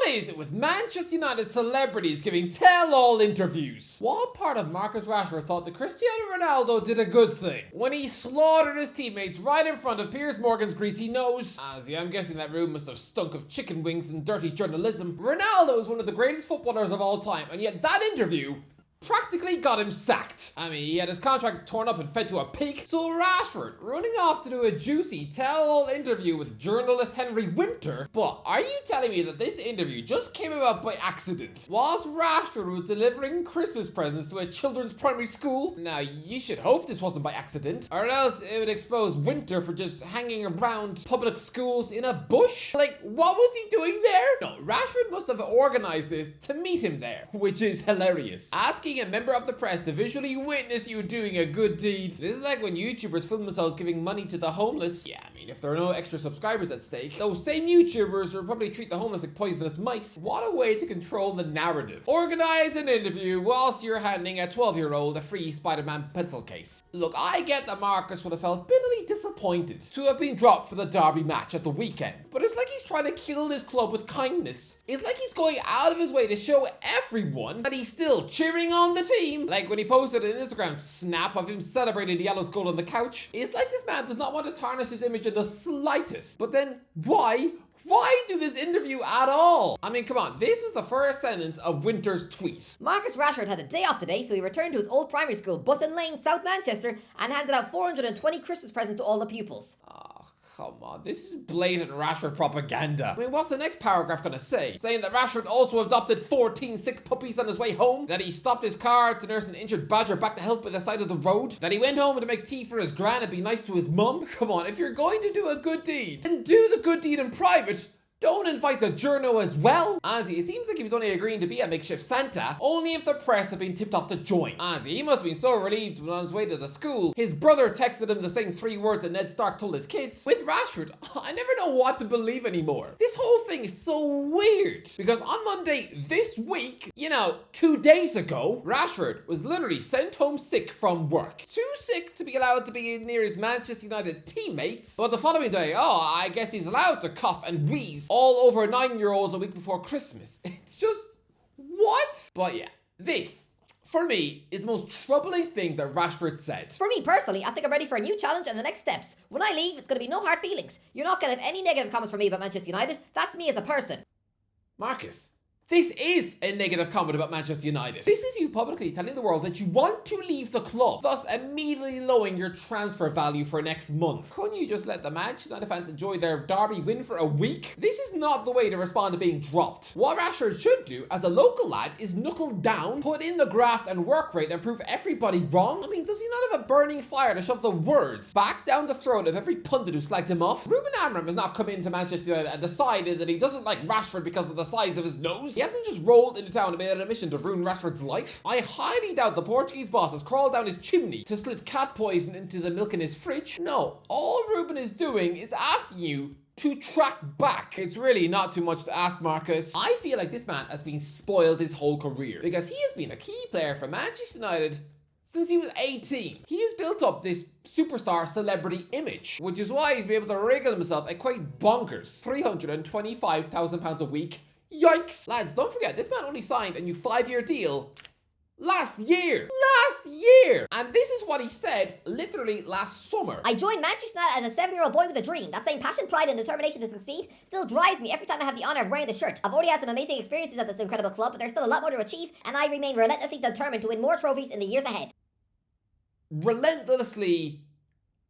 is it with Manchester United celebrities giving tell-all interviews? One part of Marcus Rashford thought that Cristiano Ronaldo did a good thing when he slaughtered his teammates right in front of Piers Morgan's greasy nose. I'm guessing that room must have stunk of chicken wings and dirty journalism. Ronaldo is one of the greatest footballers of all time, and yet that interview practically got him sacked. He had his contract torn up and fed to a pig. So Rashford running off to do a juicy tell-all interview with journalist Henry Winter. But are you telling me that this interview just came about by accident? Whilst Rashford was delivering Christmas presents to a children's primary school? Now, you should hope this wasn't by accident, or else it would expose Winter for just hanging around public schools in a bush. Like, what was he doing there? No, Rashford must have organized this to meet him there, which is hilarious. Asking a member of the press to visually witness you doing a good deed. This is like when YouTubers film themselves giving money to the homeless. Yeah, if there are no extra subscribers at stake, those same YouTubers will probably treat the homeless like poisonous mice. What a way to control the narrative. Organize an interview whilst you're handing a 12-year-old a free Spider-Man pencil case. Look, I get that Marcus would have felt bitterly disappointed to have been dropped for the derby match at the weekend, but it's like he's trying to kill his club with kindness. It's like he's going out of his way to show everyone that he's still cheering on the team. Like when he posted an Instagram snap of him celebrating the yellow goal on the couch. It's like this man does not want to tarnish his image in the slightest. But then why do this interview at all? Come on, this was the first sentence of Winter's tweet. Marcus Rashford had a day off today, so he returned to his old primary school, Button Lane, South Manchester, and handed out 420 Christmas presents to all the pupils. Come on, this is blatant Rashford propaganda. What's the next paragraph gonna say? Saying that Rashford also adopted 14 sick puppies on his way home? That he stopped his car to nurse an injured badger back to health by the side of the road? That he went home to make tea for his gran and be nice to his mum? Come on, if you're going to do a good deed, then do the good deed in private. Don't invite the journo as well. It seems like he was only agreeing to be a makeshift Santa, only if the press had been tipped off to join. He must have been so relieved when on his way to the school, his brother texted him the same 3 words that Ned Stark told his kids. With Rashford, I never know what to believe anymore. This whole thing is so weird, because on Monday this week, 2 days ago, Rashford was literally sent home sick from work. Too sick to be allowed to be near his Manchester United teammates. But the following day, I guess he's allowed to cough and wheeze all over 9-year-olds a week before Christmas. It's just, what? But yeah, this, for me, is the most troubling thing that Rashford said. For me personally, I think I'm ready for a new challenge and the next steps. When I leave, it's going to be no hard feelings. You're not going to have any negative comments from me about Manchester United. That's me as a person. Marcus, this is a negative comment about Manchester United. This is you publicly telling the world that you want to leave the club, thus immediately lowering your transfer value for next month. Couldn't you just let the Manchester United fans enjoy their derby win for a week? This is not the way to respond to being dropped. What Rashford should do as a local lad is knuckle down, put in the graft and work rate and prove everybody wrong. Does he not have a burning fire to shove the words back down the throat of every pundit who slagged him off? Ruben Amorim has not come into Manchester United and decided that he doesn't like Rashford because of the size of his nose. He hasn't just rolled into town and made it a mission to ruin Rashford's life. I highly doubt the Portuguese boss has crawled down his chimney to slip cat poison into the milk in his fridge. No, all Ruben is doing is asking you to track back. It's really not too much to ask, Marcus. I feel like this man has been spoiled his whole career because he has been a key player for Manchester United since he was 18. He has built up this superstar celebrity image, which is why he's been able to wriggle himself a quite bonkers £325,000 a week. Yikes! Lads, don't forget, this man only signed a new 5-year deal last year. And this is what he said literally last summer. I joined Manchester United as a 7-year-old boy with a dream. That same passion, pride and determination to succeed still drives me every time I have the honour of wearing the shirt. I've already had some amazing experiences at this incredible club, but there's still a lot more to achieve, and I remain relentlessly determined to win more trophies in the years ahead. Relentlessly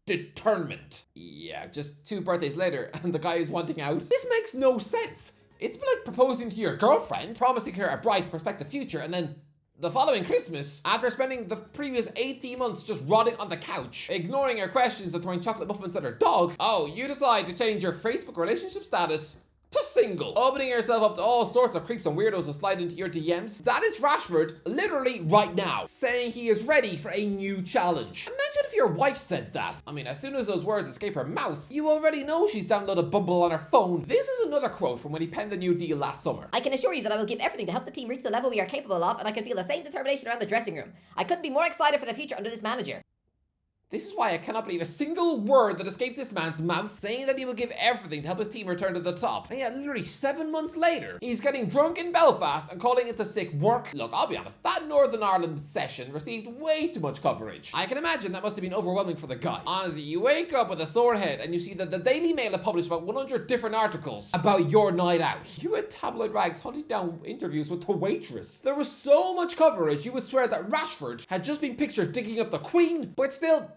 determined. Yeah, just 2 birthdays later and the guy is wanting out. This makes no sense. It's like proposing to your girlfriend, promising her a bright prospective future, and then the following Christmas, after spending the previous 18 months just rotting on the couch, ignoring her questions and throwing chocolate muffins at her dog, you decide to change your Facebook relationship status to single, opening yourself up to all sorts of creeps and weirdos to slide into your DMs. That is Rashford literally right now, saying he is ready for a new challenge. Imagine if your wife said that. As soon as those words escape her mouth, you already know she's downloaded Bumble on her phone. This is another quote from when he penned the New Deal last summer. I can assure you that I will give everything to help the team reach the level we are capable of, and I can feel the same determination around the dressing room. I couldn't be more excited for the future under this manager. This is why I cannot believe a single word that escaped this man's mouth, saying that he will give everything to help his team return to the top. And yet, literally 7 months later, he's getting drunk in Belfast and calling it a sick work. Look, I'll be honest, that Northern Ireland session received way too much coverage. I can imagine that must have been overwhelming for the guy. Honestly, you wake up with a sore head and you see that the Daily Mail have published about 100 different articles about your night out. You had tabloid rags hunting down interviews with the waitress. There was so much coverage, you would swear that Rashford had just been pictured digging up the Queen, but still,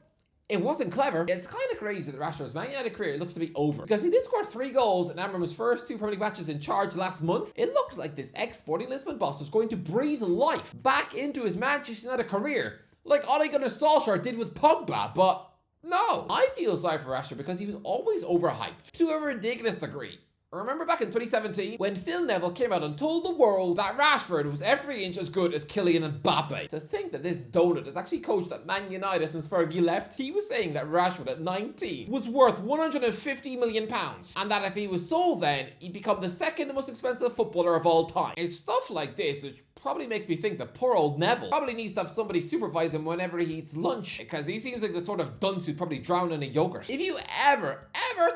it wasn't clever. It's kind of crazy that Rashford's Man United career looks to be over, because he did score 3 goals in Amram's first 2 Premier League matches in charge last month. It looked like this ex-Sporting Lisbon boss was going to breathe life back into his Manchester United career, like Ole Gunnar Solskjaer did with Pogba, but no. I feel sorry for Rashford because he was always overhyped to a ridiculous degree. Remember back in 2017 when Phil Neville came out and told the world that Rashford was every inch as good as Kylian Mbappe. To think that this donut has actually coached at Man United since Fergie left. He was saying that Rashford at 19 was worth £150 million, and that if he was sold then, he'd become the second most expensive footballer of all time. It's stuff like this which probably makes me think that poor old Neville probably needs to have somebody supervise him whenever he eats lunch, because he seems like the sort of dunce who'd probably drown in a yogurt. If you ever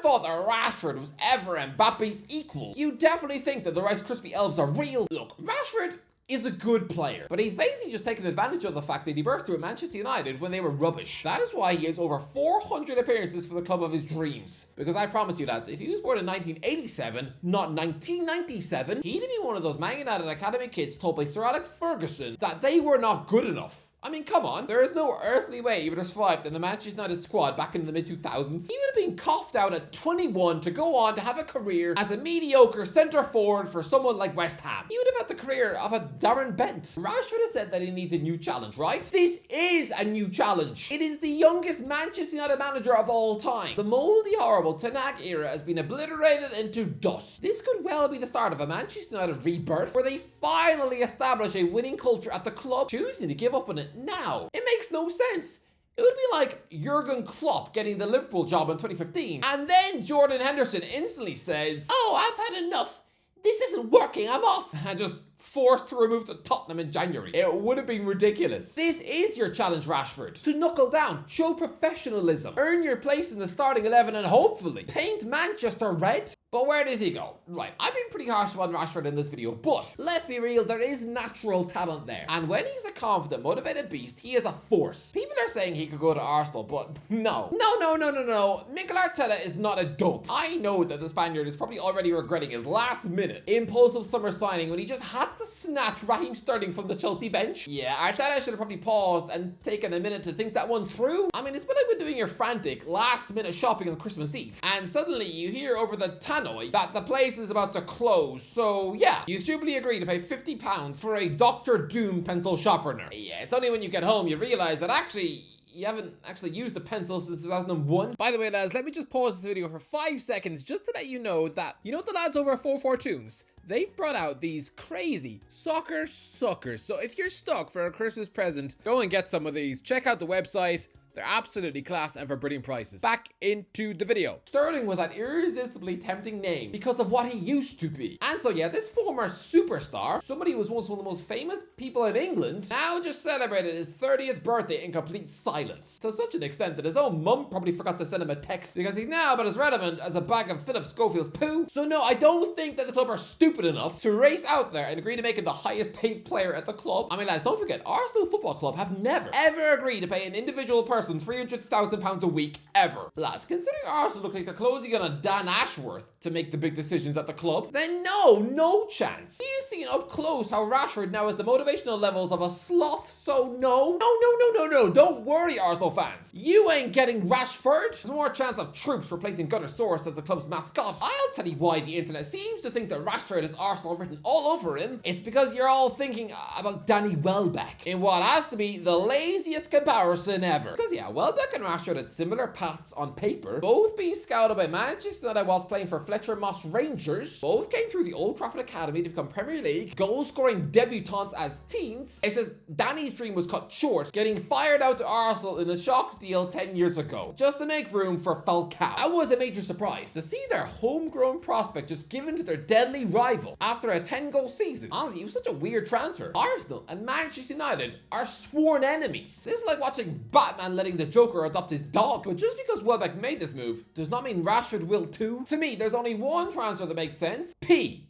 thought that Rashford was ever Mbappe's equal, you definitely think that the Rice Krispie elves are real. Look, Rashford is a good player, but he's basically just taken advantage of the fact that he burst through at Manchester United when they were rubbish. That is why he has over 400 appearances for the club of his dreams. Because I promise you that if he was born in 1987, not 1997, he'd be one of those Man United academy kids told by Sir Alex Ferguson that they were not good enough. I mean, come on. There is no earthly way he would have survived in the Manchester United squad back in the mid-2000s. He would have been coughed out at 21 to go on to have a career as a mediocre centre-forward for someone like West Ham. He would have had the career of a Darren Bent. Rashford has said that he needs a new challenge, right? This is a new challenge. It is the youngest Manchester United manager of all time. The mouldy, horrible Ten Hag era has been obliterated into dust. This could well be the start of a Manchester United rebirth, where they finally establish a winning culture at the club, choosing to give up on it now. It makes no sense. It would be like Jurgen Klopp getting the Liverpool job in 2015, and then Jordan Henderson instantly says, "Oh, I've had enough. This isn't working. I'm off." And just forced to remove to Tottenham in January. It would have been ridiculous. This is your challenge, Rashford. To knuckle down, show professionalism, earn your place in the starting 11, and hopefully paint Manchester red. But where does he go? Right, I've been pretty harsh on Rashford in this video, but let's be real, there is natural talent there. And when he's a confident, motivated beast, he is a force. People are saying he could go to Arsenal, but no. No. Mikel Arteta is not a dope. I know that the Spaniard is probably already regretting his last minute impulsive summer signing when he just had to snatch Raheem Sterling from the Chelsea bench. Yeah, Arteta should have probably paused and taken a minute to think that one through. I mean, it's been like when doing your frantic last minute shopping on Christmas Eve, and suddenly you hear over the tannoy that the place is about to close. So yeah, you stupidly agree to pay £50 for a Dr. Doom pencil sharpener. Yeah, it's only when you get home you realize that actually you haven't actually used a pencil since 2001. By the way, lads, let me just pause this video for 5 seconds just to let you know that, you know the lads over at 442s? They've brought out these crazy soccer suckers. So if you're stuck for a Christmas present, go and get some of these. Check out the website. They're absolutely class and for brilliant prices. Back into the video. Sterling was an irresistibly tempting name because of what he used to be. And so yeah, this former superstar, somebody who was once one of the most famous people in England, now just celebrated his 30th birthday in complete silence. To such an extent that his own mum probably forgot to send him a text, because he's now about as relevant as a bag of Philip Schofield's poo. So no, I don't think that the club are stupid enough to race out there and agree to make him the highest paid player at the club. I mean, lads, don't forget, Arsenal Football Club have never, ever agreed to pay an individual person £300,000 a week, ever. Lads, considering Arsenal look like they're closing in on Dan Ashworth to make the big decisions at the club, then no chance. You've seen up close how Rashford now has the motivational levels of a sloth, so no, don't worry, Arsenal fans. You ain't getting Rashford. There's more chance of Troops replacing Gunnar Source as the club's mascot. I'll tell you why the internet seems to think that Rashford is Arsenal written all over him. It's because you're all thinking about Danny Welbeck in what has to be the laziest comparison ever. Because yeah, Welbeck and Rashford had similar paths on paper, both being scouted by Manchester United whilst playing for Fletcher Moss Rangers. Both came through the Old Trafford Academy to become Premier League goal-scoring debutantes as teens. It's just Danny's dream was cut short, getting fired out to Arsenal in a shock deal 10 years ago, just to make room for Falcao. That was a major surprise, to see their homegrown prospect just given to their deadly rival after a 10-goal season. Honestly, it was such a weird transfer. Arsenal and Manchester United are sworn enemies. This is like watching Batman letting the Joker adopt his dog. But just because Welbeck made this move does not mean Rashford will too. To me, there's only one transfer that makes sense. PSG.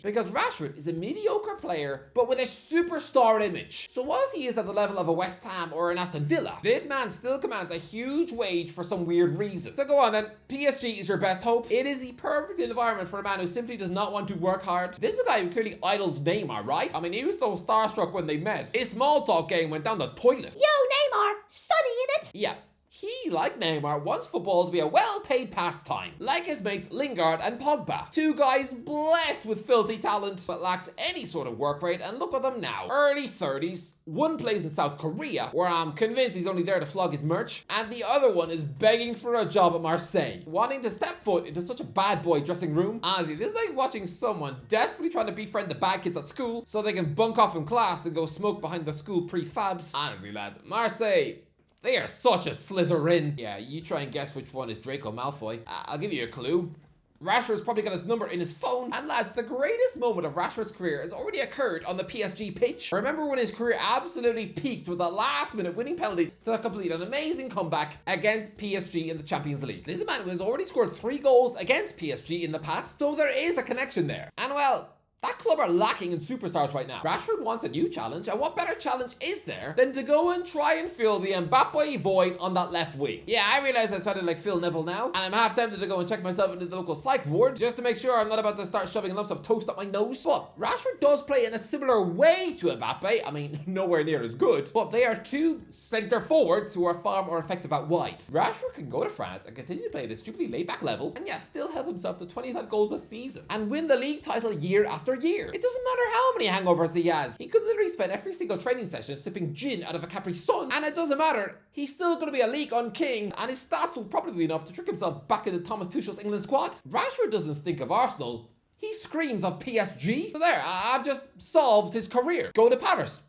Because Rashford is a mediocre player, but with a superstar image. So whilst he is at the level of a West Ham or an Aston Villa, this man still commands a huge wage for some weird reason. So go on then, PSG is your best hope. It is the perfect environment for a man who simply does not want to work hard. This is a guy who clearly idols Neymar, right? I mean, he was so starstruck when they met. His small talk game went down the toilet. Yo, Neymar, sunny in it. Yeah. He, like Neymar, wants football to be a well-paid pastime, like his mates Lingard and Pogba. Two guys blessed with filthy talent, but lacked any sort of work rate, and look at them now. Early 30s, one plays in South Korea, where I'm convinced he's only there to flog his merch, and the other one is begging for a job at Marseille, wanting to step foot into such a bad boy dressing room. Honestly, this is like watching someone desperately trying to befriend the bad kids at school, so they can bunk off from class and go smoke behind the school prefabs. Honestly, lads, Marseille, they are such a Slytherin. Yeah, you try and guess which one is Draco Malfoy. I'll give you a clue. Rashford's probably got his number in his phone. And lads, the greatest moment of Rashford's career has already occurred on the PSG pitch. Remember when his career absolutely peaked with a last-minute winning penalty to complete an amazing comeback against PSG in the Champions League. This is a man who has already scored 3 goals against PSG in the past, so there is a connection there. And well, that club are lacking in superstars right now. Rashford wants a new challenge, and what better challenge is there than to go and try and fill the Mbappe void on that left wing? Yeah, I realize I sounded like Phil Neville now, and I'm half tempted to go and check myself into the local psych ward just to make sure I'm not about to start shoving lumps of toast up my nose. But Rashford does play in a similar way to Mbappe. I mean, nowhere near as good, but they are two centre forwards who are far more effective out wide. Rashford can go to France and continue to play at a stupidly laid-back level, and yeah, still help himself to 25 goals a season and win the league title year after year. It doesn't matter how many hangovers he has. He could literally spend every single training session sipping gin out of a Capri Sun, and it doesn't matter. He's still going to be a League One king, and his stats will probably be enough to trick himself back into Thomas Tuchel's England squad. Rashford doesn't stink of Arsenal. He screams of PSG. So there, I've just solved his career. Go to Paris.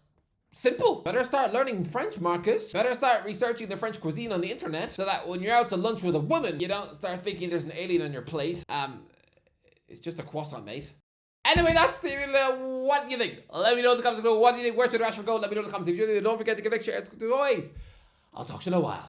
Simple. Better start learning French, Marcus. Better start researching the French cuisine on the internet, so that when you're out to lunch with a woman, you don't start thinking there's an alien on your plate. It's just a croissant, mate. Anyway, that's the what do you think? Let me know in the comments below. What do you think? Where should Rashford go? Let me know in the comments. If you do, don't forget to give a like, share, as always. I'll talk to you in a while.